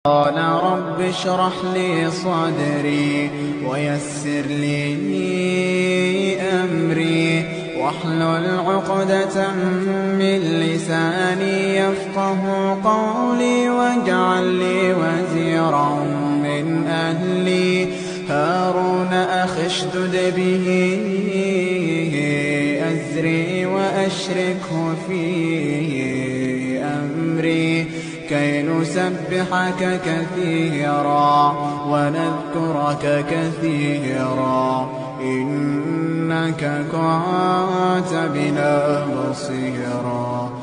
قال رب اشرح لي صدري ويسر لي أمري واحلل عقدة من لساني يفقه قولي واجعل لي وزيرا من أهلي هارون أخي اشدد به أزري وأشركه في أمري كي نسبحك كثيرا ونذكرك كثيرا إنك كنت بنا بصيرا.